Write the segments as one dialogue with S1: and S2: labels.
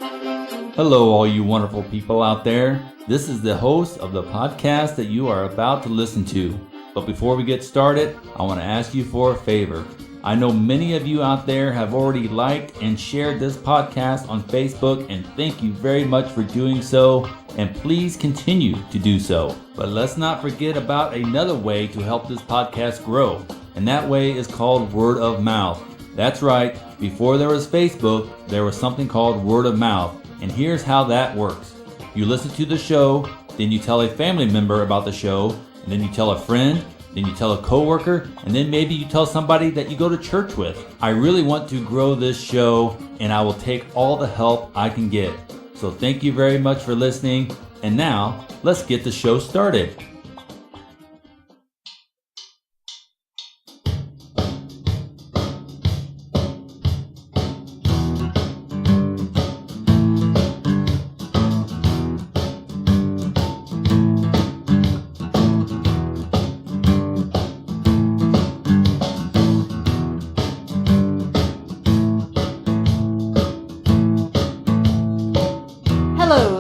S1: Hello, all you wonderful people out there. This is the host of the podcast that you are about to listen to. But before we get started, I want to ask you for a favor. I know many of you out there have already liked and shared this podcast on Facebook, and thank you very much for doing so, and please continue to do so. But let's not forget about another way to help this podcast grow, and that way is called word of mouth. That's right, before there was Facebook, there was something called word of mouth. And here's how that works. You listen to the show, then you tell a family member about the show, and then you tell a friend, then you tell a coworker, and then maybe you tell somebody that you go to church with. I really want to grow this show, and I will take all the help I can get. So thank you very much for listening, and now let's get the show started.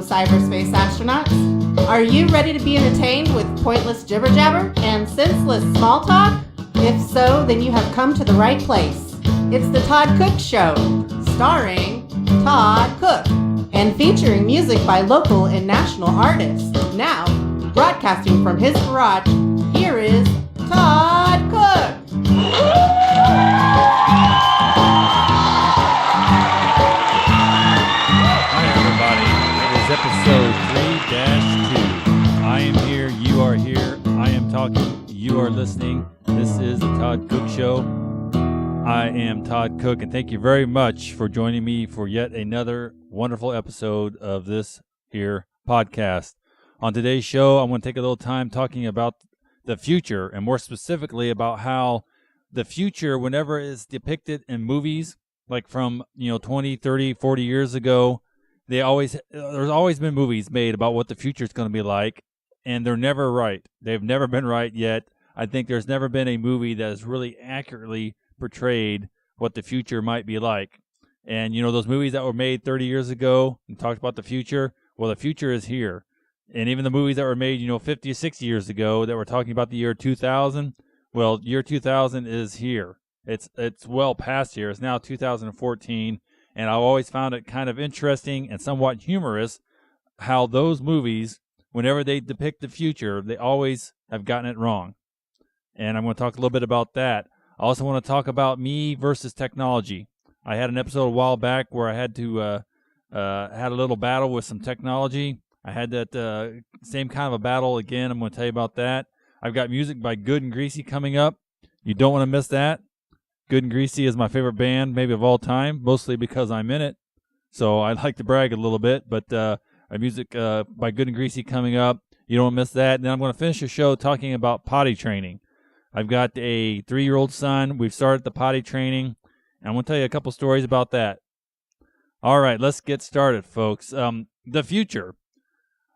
S2: Cyberspace astronauts, are you ready to be entertained with pointless jibber-jabber and senseless small talk? If so, then you have come to the right place. It's the Todd Cook Show, starring Todd Cook, and featuring music by local and national artists. Now, broadcasting from his garage, here is Todd Cook.
S3: Episode 3-2. I am here, you are here, I am talking, you are listening. This is the Todd Cook Show. I am Todd Cook, and thank you very much for joining me for yet another wonderful episode of this here podcast. On today's show, I'm going to take a little time talking about the future, and more specifically about how the future, whenever it's depicted in movies, like from 20, 30, 40 years ago, there's always been movies made about what the future is going to be like, and they're never right. They've never been right yet. I think there's never been a movie that has really accurately portrayed what the future might be like. And, those movies that were made 30 years ago and talked about the future, well, the future is here. And even the movies that were made, 50 or 60 years ago that were talking about the year 2000, well, year 2000 is here. It's well past here. It's now 2014. And I've always found it kind of interesting and somewhat humorous how those movies, whenever they depict the future, they always have gotten it wrong. And I'm going to talk a little bit about that. I also want to talk about me versus technology. I had an episode a while back where I had to had a little battle with some technology. I had that same kind of a battle again. I'm going to tell you about that. I've got music by Good and Greasy coming up. You don't want to miss that. Good and Greasy is my favorite band, maybe of all time, mostly because I'm in it. So I'd like to brag a little bit, but music by Good and Greasy coming up. You don't want to miss that. And then I'm going to finish the show talking about potty training. I've got a 3-year-old son. We've started the potty training, and I'm going to tell you a couple stories about that. All right, let's get started, folks. The future.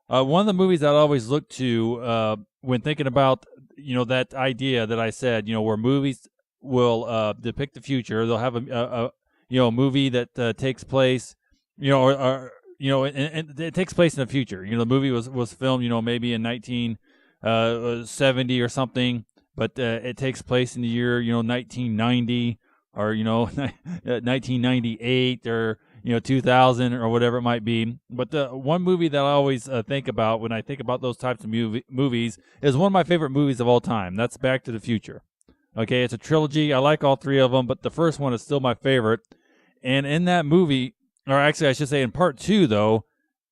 S3: One of the movies that I always look to when thinking about, that idea that I said, where movies will depict the future. They'll have a movie that takes place, and it takes place in the future. The movie was filmed, maybe in 1970 or something, but it takes place in the year 1990 or 1998 or 2000 or whatever it might be. But the one movie that I always think about when I think about those types of movies is one of my favorite movies of all time. That's Back to the Future. Okay, it's a trilogy. I like all three of them, but the first one is still my favorite. And in that movie, or actually I should say in part 2, though,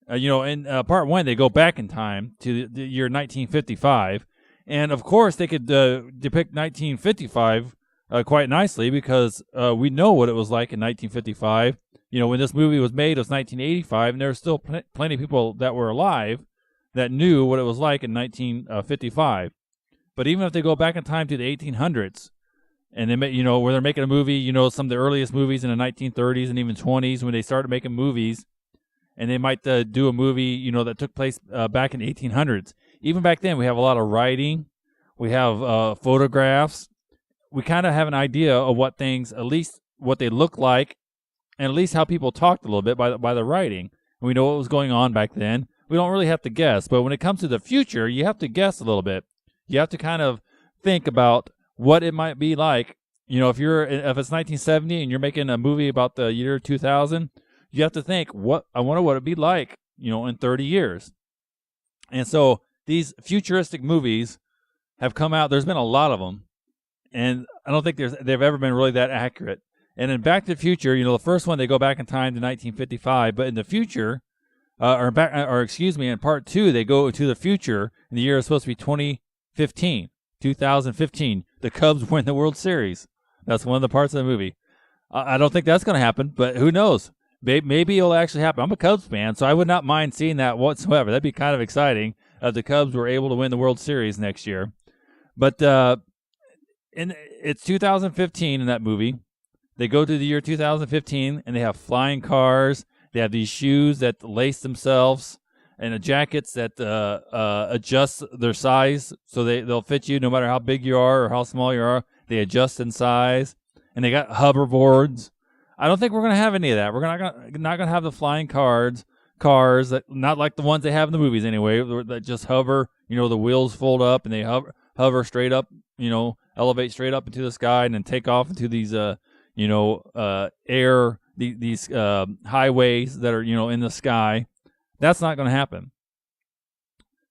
S3: in part 1, they go back in time to the year 1955. And, of course, they could depict 1955 quite nicely because we know what it was like in 1955. When this movie was made, it was 1985, and there were still plenty of people that were alive that knew what it was like in 1955. But even if they go back in time to the 1800s, and they where they're making a movie, some of the earliest movies in the 1930s and even 20s when they started making movies, and they might do a movie, that took place back in the 1800s. Even back then, we have a lot of writing, we have photographs. We kind of have an idea of what things, at least what they look like, and at least how people talked a little bit by the writing. We know what was going on back then. We don't really have to guess. But when it comes to the future, you have to guess a little bit. You have to kind of think about what it might be like. If it's 1970 and you're making a movie about the year 2000, you have to think, I wonder what it'd be like, in 30 years. And so these futuristic movies have come out. There's been a lot of them, and I don't think they've ever been really that accurate. And in Back to the Future, the first one, they go back in time to 1955, but in the future, in part 2, they go to the future, and the year is supposed to be 2015. The Cubs win the World Series. That's one of the parts of the movie. I don't think that's going to happen, but who knows? Maybe it'll actually happen. I'm a Cubs fan, so I would not mind seeing that whatsoever. That'd be kind of exciting if the Cubs were able to win the World Series next year. But it's 2015 in that movie. They go to the year 2015, and they have flying cars. They have these shoes that lace themselves, and jackets that adjust their size, so they'll fit you no matter how big you are or how small you are. They adjust in size, and they got hoverboards. I don't think we're going to have any of that. We're not going to have the flying cars that not like the ones they have in the movies anyway, that just hover. The wheels fold up and they hover straight up. Elevate straight up into the sky and then take off into these air, these highways that are in the sky. That's not going to happen.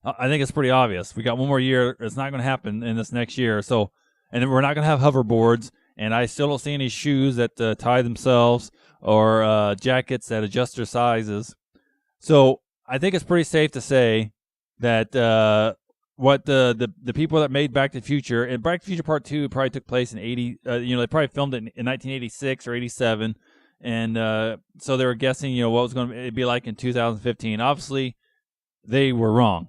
S3: I think it's pretty obvious. We got one more year. It's not going to happen in this next year. So, and then we're not going to have hoverboards. And I still don't see any shoes that tie themselves or jackets that adjust their sizes. So I think it's pretty safe to say that what the people that made Back to the Future, and Back to the Future Part 2 probably took place in 80, they probably filmed it in 1986 or 87. And so they were guessing, what was going to be like in 2015. Obviously, they were wrong.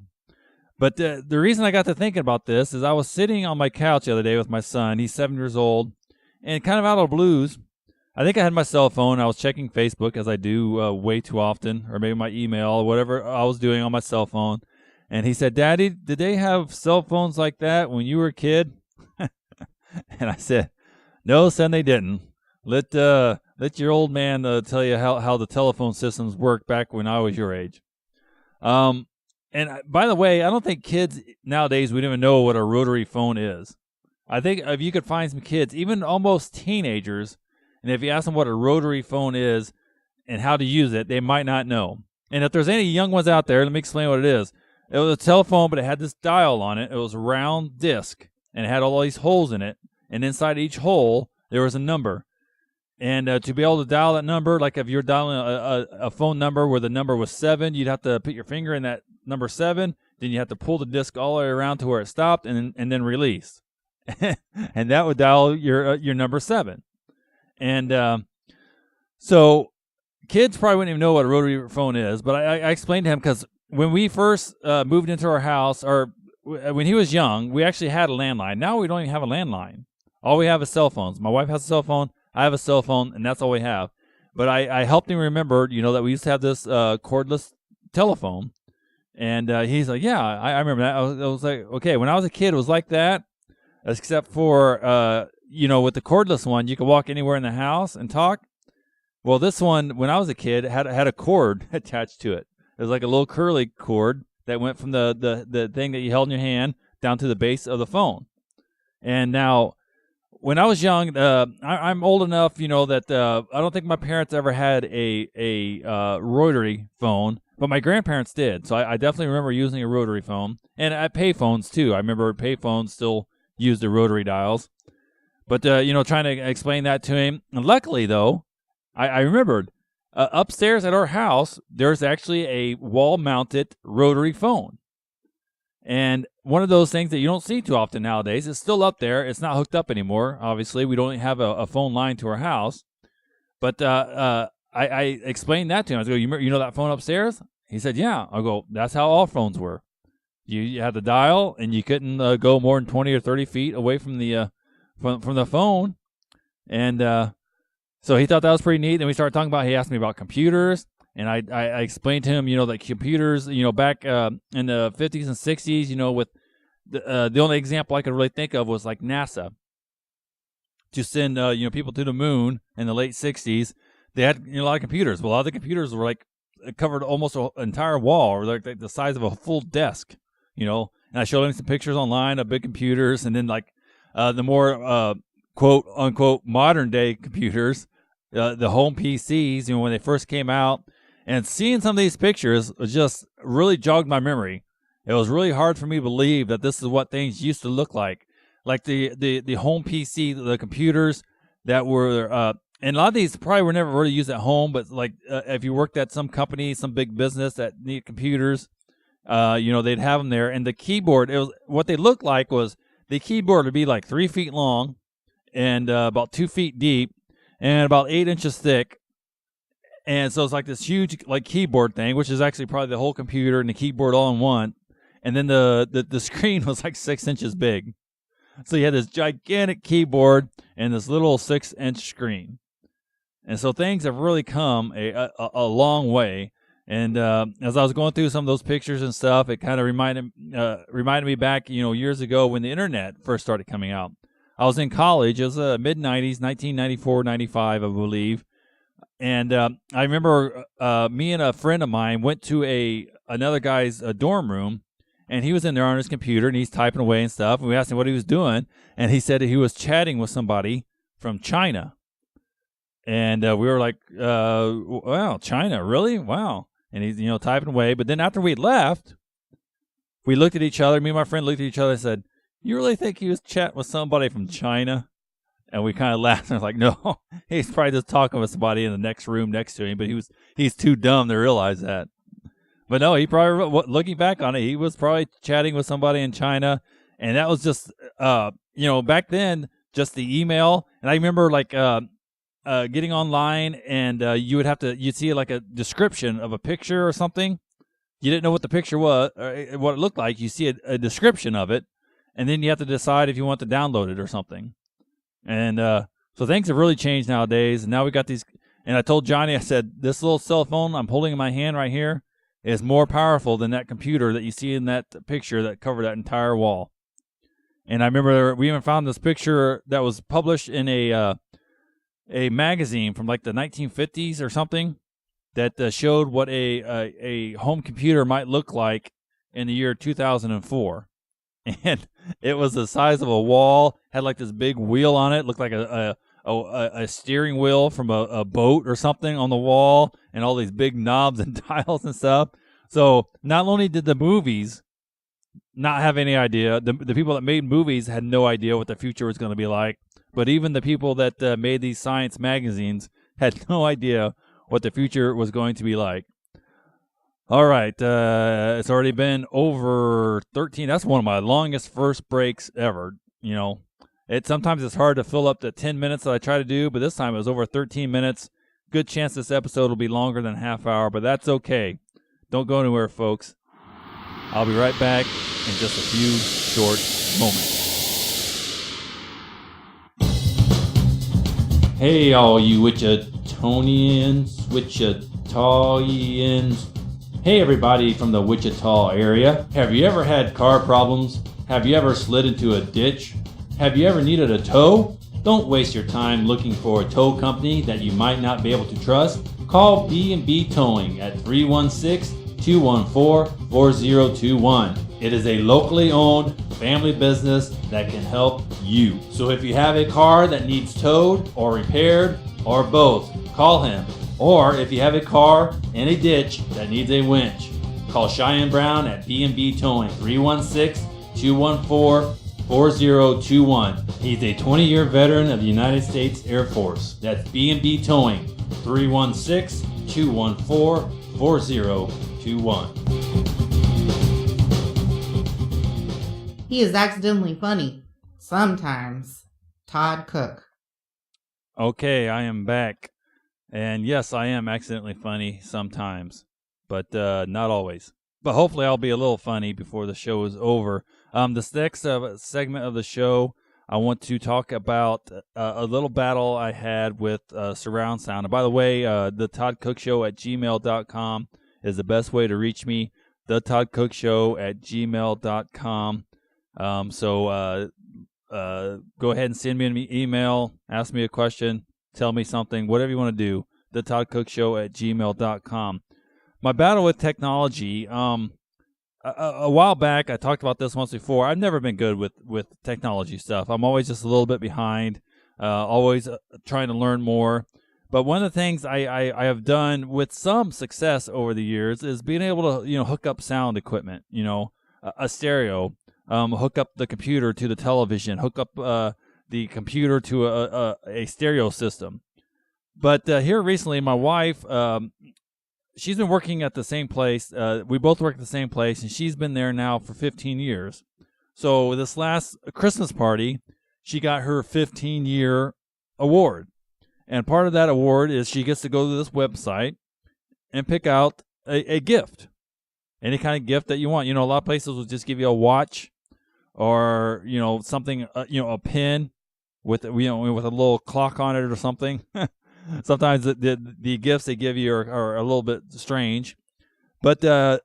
S3: But the reason I got to thinking about this is I was sitting on my couch the other day with my son. He's 7 years old. And kind of out of the blues, I think I had my cell phone. I was checking Facebook, as I do way too often, or maybe my email, or whatever I was doing on my cell phone. And he said, "Daddy, did they have cell phones like that when you were a kid?" And I said, "No, son, they didn't. Let your old man tell you how the telephone systems worked back when I was your age." And by the way, I don't think kids nowadays would even know what a rotary phone is. I think if you could find some kids, even almost teenagers, and if you ask them what a rotary phone is and how to use it, they might not know. And if there's any young ones out there, let me explain what it is. It was a telephone, but it had this dial on it. It was a round disc, and it had all these holes in it. And inside each hole, there was a number. And to be able to dial that number, like if you're dialing a phone number where the number was 7, you'd have to put your finger in that number 7. Then you have to pull the disc all the way around to where it stopped, and then release. And that would dial your number 7. And so kids probably wouldn't even know what a rotary phone is, but I explained to him because when we first moved into our house, or when he was young, we actually had a landline. Now we don't even have a landline. All we have is cell phones. My wife has a cell phone, I have a cell phone, and that's all we have. But I helped him remember, that we used to have this cordless telephone. And he's like, yeah, I remember that. I was like, okay, when I was a kid, it was like that. Except for, with the cordless one, you could walk anywhere in the house and talk. Well, this one, when I was a kid, had a cord attached to it. It was like a little curly cord that went from the thing that you held in your hand down to the base of the phone. And now, when I was young, I'm old enough, that I don't think my parents ever had a rotary phone, but my grandparents did. So I definitely remember using a rotary phone. And at payphones, too. I remember payphones still used the rotary dials. But, trying to explain that to him. And luckily, though, I remembered upstairs at our house, there's actually a wall-mounted rotary phone. And one of those things that you don't see too often nowadays. It's still up there. It's not hooked up anymore. Obviously, we don't have a phone line to our house. But I explained that to him. I go, you know that phone upstairs? He said, yeah. I go, that's how all phones were. You had the dial, and you couldn't go more than 20 or 30 feet away from the phone. And so he thought that was pretty neat. Then we started talking about, he asked me about computers. And I explained to him, that computers, back in the 50s and 60s, with the only example I could really think of was like NASA to send, people to the moon in the late 60s. they had a lot of computers. Well, a lot of the computers were like covered almost an entire wall, or like the size of a full desk. And I showed him some pictures online of big computers, and then like the more quote unquote modern day computers, the home PCs. When they first came out, and seeing some of these pictures just really jogged my memory. It was really hard for me to believe that this is what things used to look like the home PC, the computers that were, and a lot of these probably were never really used at home, but like if you worked at some company, some big business that needed computers, they'd have them there. And the keyboard, what they looked like was the keyboard would be like 3 feet long and about 2 feet deep and about 8 inches thick. And so it's like this huge like keyboard thing, which is actually probably the whole computer and the keyboard all in one. And then the screen was like 6 inches big. So you had this gigantic keyboard and this little 6-inch screen. And so things have really come a long way. And as I was going through some of those pictures and stuff, it kind of reminded me back, years ago when the internet first started coming out. I was in college. It was mid-'90s, 1994, 95, I believe. And I remember me and a friend of mine went to another guy's dorm room. And he was in there on his computer, and he's typing away and stuff. And we asked him what he was doing, and he said that he was chatting with somebody from China. And we were like, wow, China, really? Wow. And he's, typing away. But then after we left, we looked at each other. Me and my friend looked at each other and said, you really think he was chatting with somebody from China? And we kind of laughed. And I was like, no, he's probably just talking with somebody in the next room next to him. But he's too dumb to realize that. But no, he probably, looking back on it, he was probably chatting with somebody in China. And that was just, back then, just the email. And I remember like getting online and you'd see like a description of a picture or something. You didn't know what the picture was, or what it looked like. You see a description of it. And then you have to decide if you want to download it or something. And so things have really changed nowadays. And now we got these. And I told Johnny, I said, this little cell phone I'm holding in my hand right here is more powerful than that computer that you see in that picture that covered that entire wall. And I remember we even found this picture that was published in a magazine from like the 1950s or something that showed what a home computer might look like in the year 2004. And it was the size of a wall, had like this big wheel on it, looked like a steering wheel from a boat or something on the wall, and all these big knobs and dials and stuff. So not only did the movies not have any idea, the people that made movies had no idea what the future was going to be like, but even the people that made these science magazines had no idea what the future was going to be like. All right, it's already been over 13. That's one of my longest first breaks ever, Sometimes it's hard to fill up the 10 minutes that I try to do, but this time it was over 13 minutes. Good chance this episode will be longer than a half hour, but that's okay. Don't go anywhere, folks. I'll be right back in just a few short moments.
S1: Hey, all you Wichitonians, Wichitalians. Hey, everybody from the Wichita area. Have you ever had car problems? Have you ever slid into a ditch? Have you ever needed a tow? Don't waste your time looking for a tow company that you might not be able to trust. Call B&B Towing at 316-214-4021. It is a locally owned family business that can help you. So if you have a car that needs towed or repaired or both, call him. Or if you have a car in a ditch that needs a winch, call Cheyenne Brown at B&B Towing, 316-214-4021. He's a 20-year veteran of the United States Air Force. That's B&B Towing, 316-214-4021.
S2: He is accidentally funny. Sometimes. Todd Cook.
S3: Okay, I am back. And yes, I am accidentally funny sometimes, but not always. But hopefully I'll be a little funny before the show is over. This next segment of the show, I want to talk about a little battle I had with surround sound. And by the way, the Todd Cook Show at gmail.com is the best way to reach me. The Todd Cook Show at gmail.com. So go ahead and send me an email, ask me a question, tell me something, whatever you want to do. thetoddcookshow@gmail.com. My battle with technology, a while back, I talked about this once before. I've never been good with technology stuff. I'm always just a little bit behind, always trying to learn more. But one of the things I have done with some success over the years is being able to, hook up sound equipment, a stereo, hook up the computer to the television, hook up the computer to a stereo system. But here recently, my wife, she's been working at the same place. We both work at the same place, and she's been there now for 15 years. So this last Christmas party, she got her 15-year award. And part of that award is she gets to go to this website and pick out a gift, any kind of gift that you want. A lot of places will just give you a watch or, something, a pin with, with a little clock on it or something. Sometimes the gifts they give you are a little bit strange. But the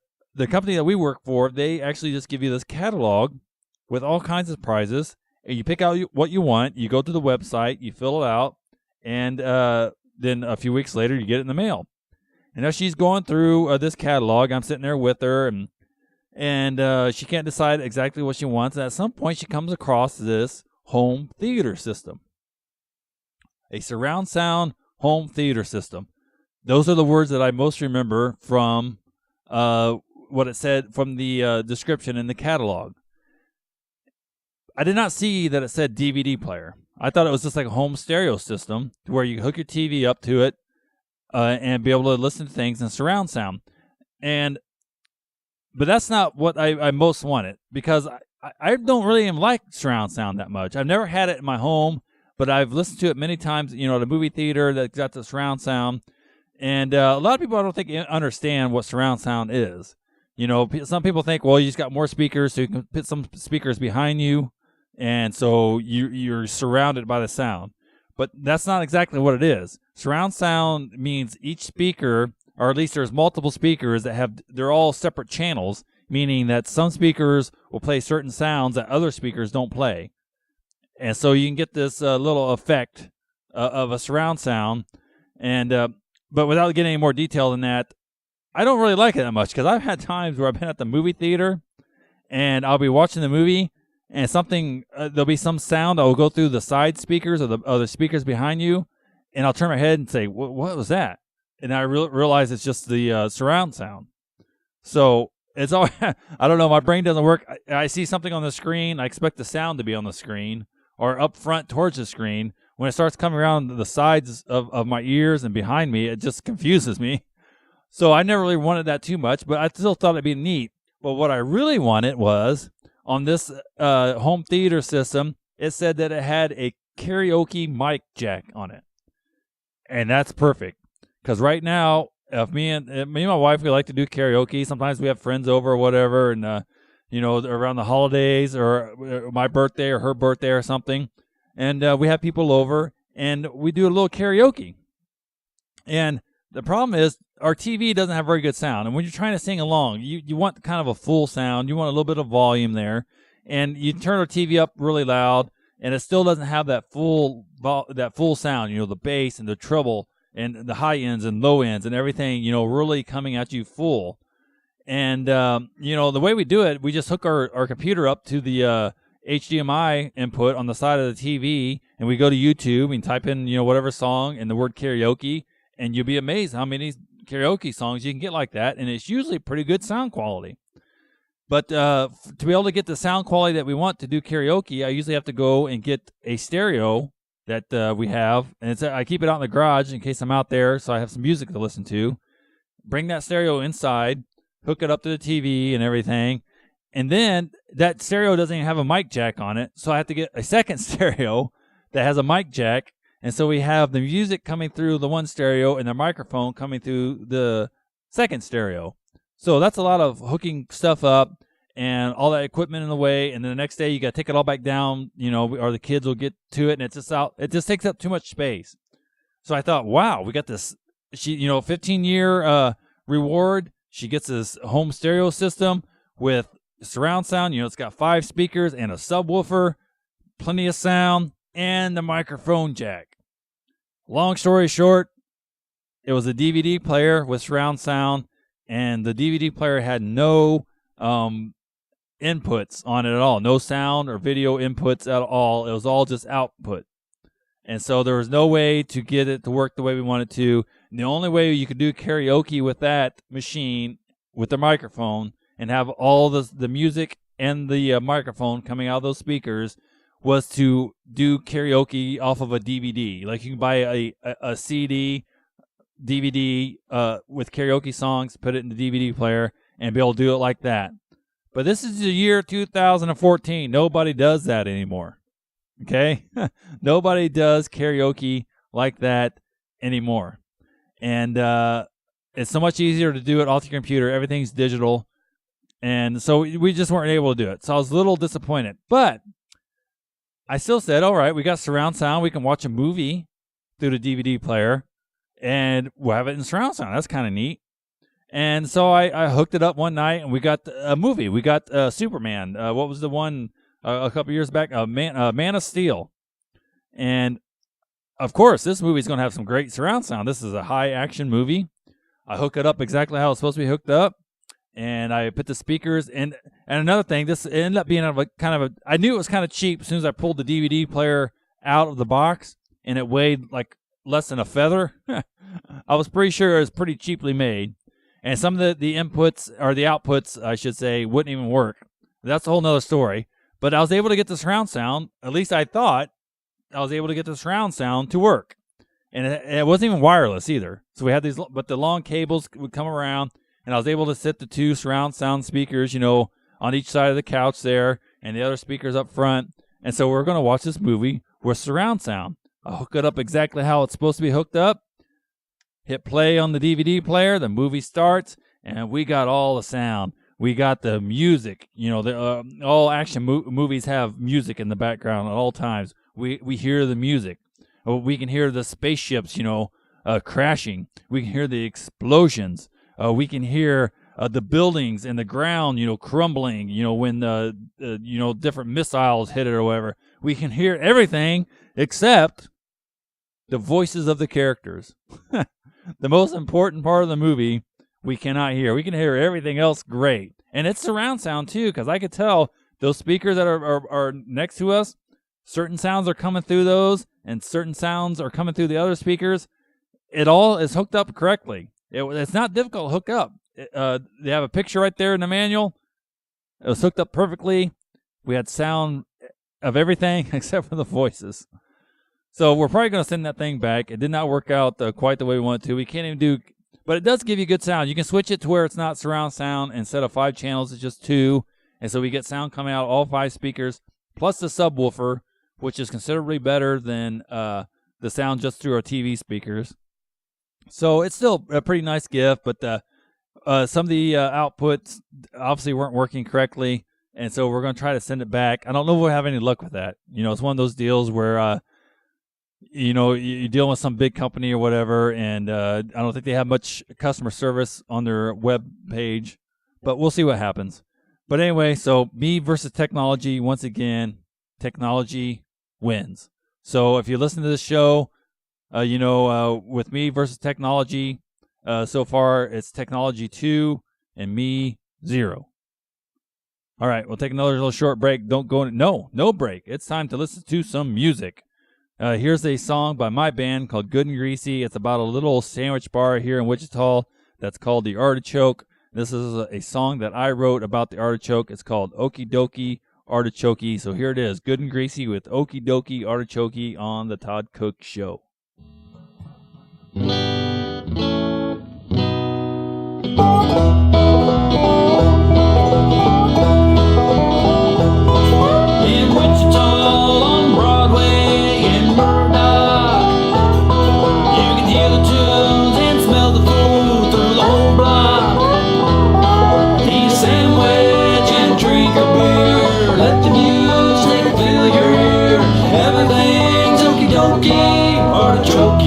S3: company that we work for, they actually just give you this catalog with all kinds of prizes. And you pick out what you want. You go to the website, you fill it out. And then a few weeks later, you get it in the mail. And as she's going through this catalog, I'm sitting there with her, and she can't decide exactly what she wants. And at some point, she comes across this home theater system, a surround sound home theater system. Those are the words that I most remember from what it said from the description in the catalog. I did not see that it said DVD player. I thought it was just like a home stereo system where you hook your TV up to it and be able to listen to things in surround sound. But that's not what I most wanted, because I don't really even like surround sound that much. I've never had it in my home, but I've listened to it many times, at a movie theater that's got the surround sound. And a lot of people, I don't think, understand what surround sound is. Some people think, well, you just got more speakers, so you can put some speakers behind you. And so you're surrounded by the sound. But that's not exactly what it is. Surround sound means each speaker, or at least there's multiple speakers they're all separate channels, meaning that some speakers will play certain sounds that other speakers don't play. And so you can get this little effect of a surround sound. And but without getting any more detail than that, I don't really like it that much, because I've had times where I've been at the movie theater and I'll be watching the movie, and something, there'll be some sound that will go through the side speakers or the speakers behind you, and I'll turn my head and say, what was that? And I realize it's just the surround sound. So it's all, I don't know, my brain doesn't work. I see something on the screen, I expect the sound to be on the screen or up front towards the screen. When it starts coming around the sides of my ears and behind me, it just confuses me. So I never really wanted that too much, but I still thought it'd be neat. But what I really wanted was, on this home theater system, it said that it had a karaoke mic jack on it. And that's perfect. Because right now, if me and my wife, we like to do karaoke. Sometimes we have friends over or whatever, and, around the holidays or my birthday or her birthday or something. And we have people over, and we do a little karaoke. And the problem is, our TV doesn't have very good sound. And when you're trying to sing along, you want kind of a full sound. You want a little bit of volume there. And you turn our TV up really loud, and it still doesn't have that full sound, the bass and the treble and the high ends and low ends and everything, really coming at you full. And, the way we do it, we just hook our computer up to the HDMI input on the side of the TV, and we go to YouTube and type in, whatever song and the word karaoke, and you'll be amazed how many karaoke songs you can get like that, and it's usually pretty good sound quality. But to be able to get the sound quality that we want to do karaoke, I usually have to go and get a stereo that we have, and I keep it out in the garage in case I'm out there, so I have some music to listen to. Bring that stereo inside, hook it up to the TV and everything, and then that stereo doesn't even have a mic jack on it, so I have to get a second stereo that has a mic jack. And so we have the music coming through the one stereo and the microphone coming through the second stereo. So that's a lot of hooking stuff up and all that equipment in the way. And then the next day you got to take it all back down, or the kids will get to it, and it's just out. It just takes up too much space. So I thought, wow, we got this. She, 15-year reward. She gets this home stereo system with surround sound. It's got 5 speakers and a subwoofer, plenty of sound, and the microphone jack. Long story short, it was a DVD player with surround sound, and the DVD player had no inputs on it at all. No sound or video inputs at all. It was all just output. And so there was no way to get it to work the way we wanted to. And the only way you could do karaoke with that machine, with the microphone, and have all the music and the microphone coming out of those speakers, was to do karaoke off of a DVD. Like you can buy a CD, DVD with karaoke songs, put it in the DVD player, and be able to do it like that. But this is the year 2014. Nobody does that anymore. Okay? Nobody does karaoke like that anymore. And it's so much easier to do it off your computer. Everything's digital. And so we just weren't able to do it. So I was a little disappointed. But I still said, all right, we got surround sound. We can watch a movie through the DVD player, and we'll have it in surround sound. That's kind of neat. And so I hooked it up one night, and we got a movie. We got Superman. What was the one a couple years back? Man of Steel. And, of course, this movie's going to have some great surround sound. This is a high-action movie. I hook it up exactly how it's supposed to be hooked up, and I put the speakers in. And another thing, this ended up being I knew it was kind of cheap as soon as I pulled the DVD player out of the box, and it weighed like less than a feather. I was pretty sure it was pretty cheaply made. And some of the inputs, or the outputs, I should say, wouldn't even work. That's a whole nother story. But I was able to get the surround sound, at least I thought, I was able to get the surround sound to work. And it wasn't even wireless either. So we had these, but the long cables would come around, and I was able to set the two surround sound speakers, on each side of the couch there, and the other speakers up front. And so we're going to watch this movie with surround sound. I'll hook it up exactly how it's supposed to be hooked up. Hit play on the DVD player. The movie starts, and we got all the sound. We got the music. All action movies have music in the background at all times. We hear the music. We can hear the spaceships, crashing. We can hear the explosions. We can hear the buildings and the ground, crumbling. When different missiles hit it or whatever. We can hear everything except the voices of the characters. The most important part of the movie, we cannot hear. We can hear everything else great. And it's surround sound, too, because I could tell those speakers that are next to us, certain sounds are coming through those, and certain sounds are coming through the other speakers. It all is hooked up correctly. It's not difficult to hook up. They have a picture right there in the manual. It was hooked up perfectly. We had sound of everything except for the voices. So we're probably going to send that thing back. It did not work out quite the way we wanted to. We can't even do, but it does give you good sound. You can switch it to where it's not surround sound. Instead of 5 channels, it's just 2. And so we get sound coming out of all 5 speakers, plus the subwoofer, which is considerably better than the sound just through our TV speakers. So it's still a pretty nice gift, but some of the outputs obviously weren't working correctly. And so we're going to try to send it back. I don't know if we'll have any luck with that. It's one of those deals where, you're dealing with some big company or whatever, and I don't think they have much customer service on their web page, but we'll see what happens. But anyway, so me versus technology, once again, technology wins. So if you listen to this show, with me versus technology, so far it's technology 2 and me 0. All right, we'll take another little short break. Don't go, no break. It's time to listen to some music. Here's a song by my band called Good and Greasy. It's about a little sandwich bar here in Wichita that's called The Artichoke. This is a song that I wrote about the artichoke. It's called Okie Dokie Artichoke. So here it is, Good and Greasy with Okie Dokie Artichoke on the Todd Cook Show.
S1: In Wichita on Broadway and Murdoch, you can hear the tunes and smell the food through the whole block. Eat a sandwich and drink a beer. Let the music fill your ear. Everything's okie dokie artichoke.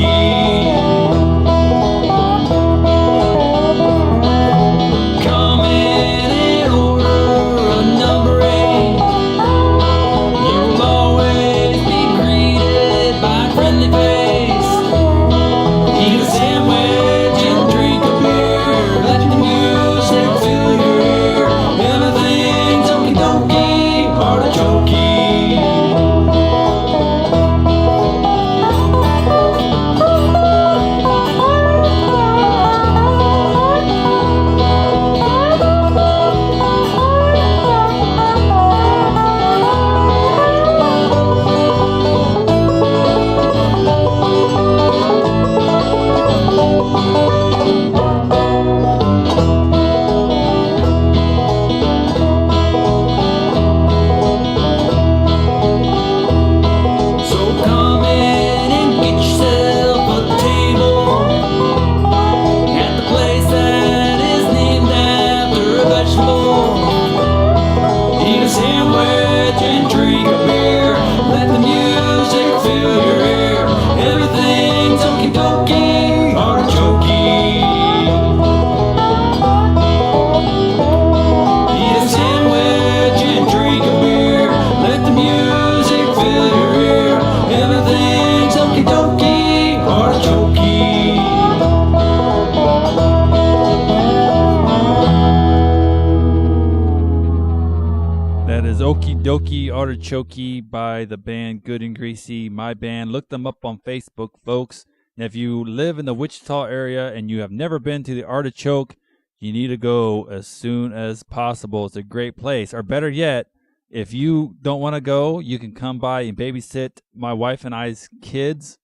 S3: Okie Dokie Artichoke by the band Good and Greasy, my band. Look them up on Facebook, folks. And if you live in the Wichita area and you have never been to the Artichoke, you need to go as soon as possible. It's a great place. Or better yet, if you don't want to go, you can come by and babysit my wife and I's kids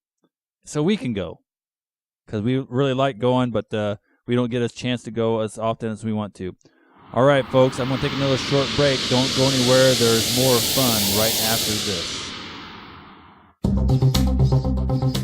S3: so we can go. Because we really like going, but we don't get a chance to go as often as we want to. All right, folks, I'm going to take another short break. Don't go anywhere. There's more fun right after this.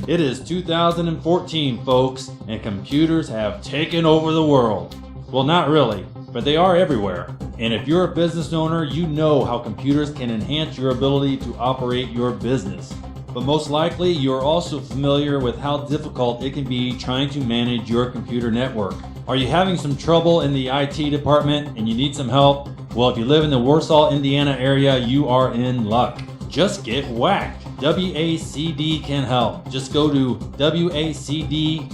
S1: It is 2014, folks, and computers have taken over the world. Well, not really, but they are everywhere. And if you're a business owner, you know how computers can enhance your ability to operate your business. But most likely, you're also familiar with how difficult it can be trying to manage your computer network. Are you having some trouble in the IT department and you need some help? Well, if you live in the Warsaw, Indiana area, you are in luck. Just get whacked. WACD can help. Just go to wacdllc.com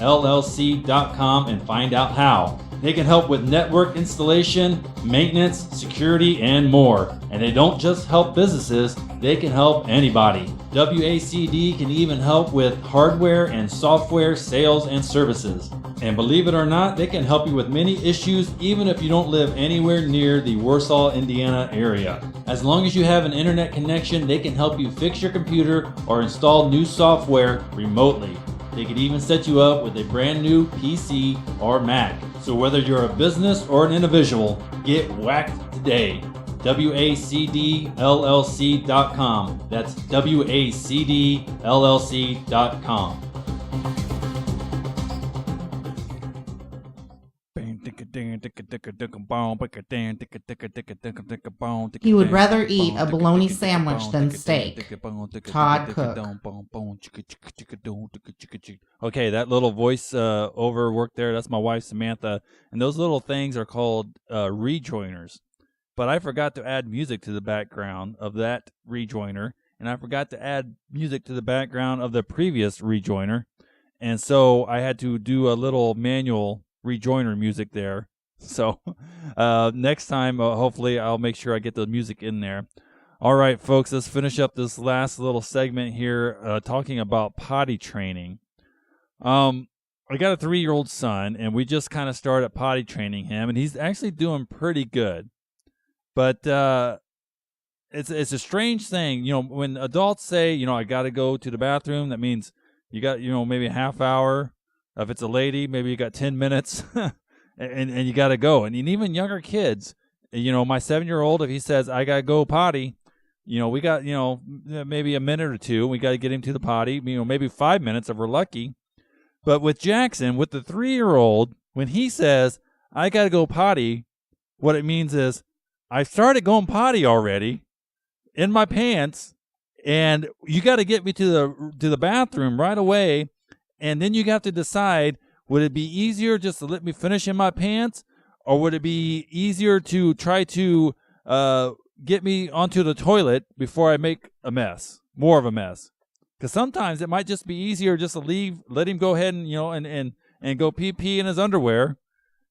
S1: and find out how. They can help with network installation, maintenance, security, and more. And they don't just help businesses, they can help anybody. WACD can even help with hardware and software sales and services. And believe it or not, they can help you with many issues even if you don't live anywhere near the Warsaw, Indiana area. As long as you have an internet connection, they can help you fix your computer or install new software remotely. They could even set you up with a brand new PC or Mac. So whether you're a business or an individual, get whacked today. WACDLLC.com. That's WACDLLC.com.
S2: He would rather eat a bologna sandwich than steak. Todd Cook.
S3: Okay, that little voice over work there, that's my wife Samantha. And those little things are called rejoiners. But I forgot to add music to the background of that rejoiner. And I forgot to add music to the background of the previous rejoiner. And so I had to do a little manual rejoiner music there. So next time, hopefully, I'll make sure I get the music in there. All right, folks, let's finish up this last little segment here talking about potty training. I got a 3-year-old son, and we just kind of started potty training him, and he's actually doing pretty good. But it's a strange thing. You know, when adults say, you know, I got to go to the bathroom, that means you got, you know, maybe a half hour. If it's a lady, maybe you got 10 minutes. And you got to go. And even younger kids, you know, my 7-year-old, if he says, I got to go potty, you know, we got, you know, maybe a minute or two. We got to get him to the potty, you know, maybe 5 minutes if we're lucky. But with Jackson, with the 3-year-old, when he says, I got to go potty, what it means is, I started going potty already in my pants, and you got to get me to the bathroom right away. And then you have to decide, would it be easier just to let me finish in my pants, or would it be easier to try to get me onto the toilet before I make a mess, more of a mess? Because sometimes it might just be easier just to let him go ahead and, you know, and go pee in his underwear.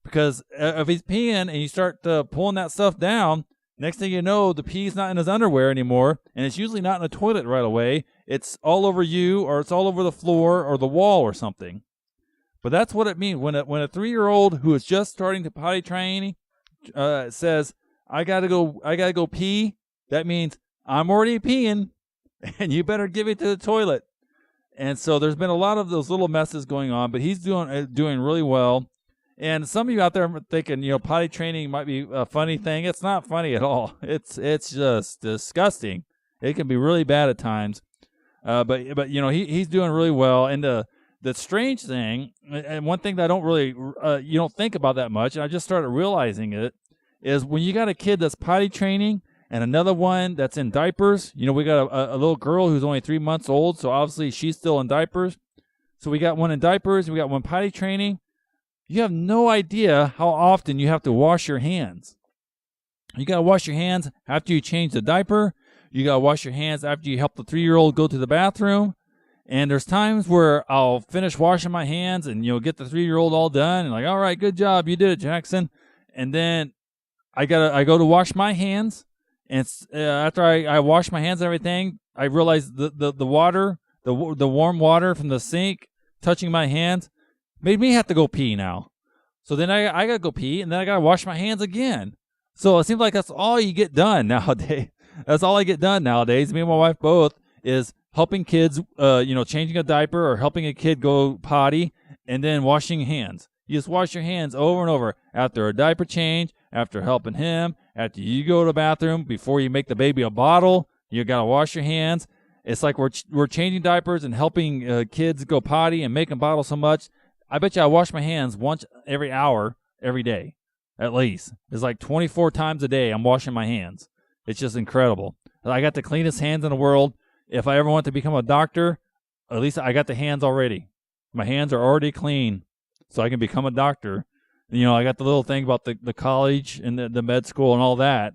S3: Because if he's peeing and you start pulling that stuff down, next thing you know, the pee's not in his underwear anymore, and it's usually not in the toilet right away. It's all over you, or it's all over the floor or the wall or something. But that's what it means when a 3-year-old who is just starting to potty train says, "I gotta go pee." That means I'm already peeing, and you better give it to the toilet. And so there's been a lot of those little messes going on, but he's doing really well. And some of you out there are thinking, you know, potty training might be a funny thing. It's not funny at all. It's just disgusting. It can be really bad at times. But you know, he's doing really well. And the strange thing, and one thing that I don't really you don't think about that much, and I just started realizing it, is when you got a kid that's potty training and another one that's in diapers. You know, we got a little girl who's only 3 months old, so obviously she's still in diapers. So we got one in diapers, and we got one potty training. You have no idea how often you have to wash your hands. You got to wash your hands after you change the diaper. You got to wash your hands after you help the 3-year-old go to the bathroom. And there's times where I'll finish washing my hands and, you know, get the 3-year-old all done and like, all right, good job, you did it, Jackson. And then I go to wash my hands, And after I washed my hands and everything, I realized the water, the warm water from the sink touching my hands made me have to go pee now. So then I got to go pee, and then I got to wash my hands again. So it seems like that's all you get done nowadays. That's all I get done nowadays. Me and my wife both is helping kids, changing a diaper or helping a kid go potty, and then washing hands. You just wash your hands over and over after a diaper change, after helping him, after you go to the bathroom, before you make the baby a bottle. You got to wash your hands. It's like we're changing diapers and helping kids go potty and making bottles so much. I bet you I wash my hands once every hour, every day, at least. It's like 24 times a day I'm washing my hands. It's just incredible. I got the cleanest hands in the world. If I ever want to become a doctor, at least I got the hands already. My hands are already clean, so I can become a doctor. I got the little thing about the college and the med school and all that,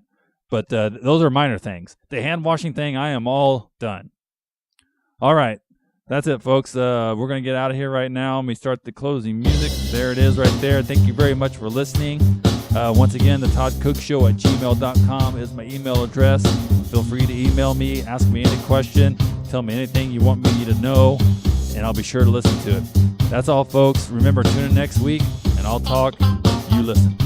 S3: but those are minor things. The hand washing thing, I am all done. All right. That's it, folks. We're going to get out of here right now. Let me start the closing music. There it is right there. Thank you very much for listening. Once again, the Todd Cook Show at gmail.com is my email address. Feel free to email me, ask me any question, tell me anything you want me to know, and I'll be sure to listen to it. That's all, folks. Remember, tune in next week, and I'll talk. You listen.